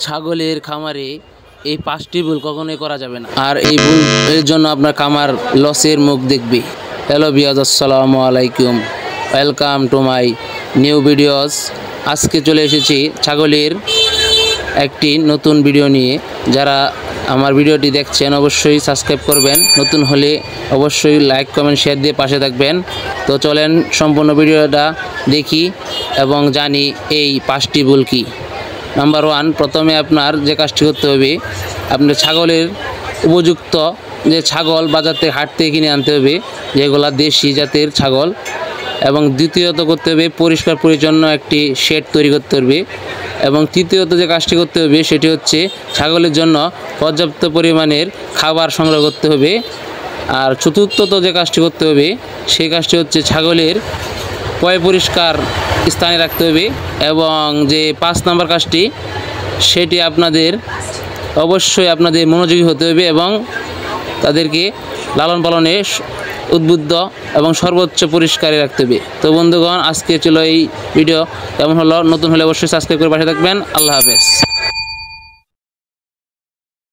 ছাগলের খামারে এই 5টি ভুল কখনোই করা যাবে না, আর এই ভুলের জন্য আপনার খামার লসের মুখ দেখবে। হ্যালো ভিউয়ার্স, আসসালামু আলাইকুম, welcome to my new videos. আজকে চলে এসেছি ছাগলের একটি নতুন ভিডিও নিয়ে। যারা আমার ভিডিওটি দেখছেন অবশ্যই সাবস্ক্রাইব করবেন, নতুন হলে অবশ্যই লাইক কমেন্ট শেয়ার দিয়ে পাশে থাকবেন। তো চলেন সম্পূর্ণ ভিডিওটা দেখি এবং জানি এই 5টি ভুল কী। নাম্বার 1, প্রথমে আপনার যে কাজটি করতে হবে, আপনার ছাগলের উপযুক্ত যে ছাগল বাজার থেকে হাট থেকে কিনে আনতে হবে, যেগুলা দেশি জাতের ছাগল। এবং দ্বিতীয়ত করতে হবে পরিষ্কার পরিচ্ছন্ন একটি শেড তৈরি করতে হবে। এবং তৃতীয়ত যে কাজটি করতে হবে সেটি হচ্ছে ছাগলের জন্য পর্যাপ্ত পরিমাণের খাবার সংগ্রহ করতে হবে। আর চতুর্থত যে কাজটি করতে হবে সেই কাজটি হচ্ছে ছাগলের পয় পরিষ্কার স্থানে রাখতে হবে। এবং যে 5 নম্বর কাজটি, সেটি আপনাদের অবশ্যই আপনাদের মনোযোগী হতে হবে এবং তাদেরকে লালন পালনে উদ্বুদ্ধ এবং সর্বোচ্চ পরিষ্কারে রাখতে হবে। তো বন্ধুগণ, আজকে ছিল এই ভিডিও। কেমন হলো? নতুন হলে অবশ্যই সাবস্ক্রাইব করে পাশে থাকবেন। আল্লাহ হাফেজ।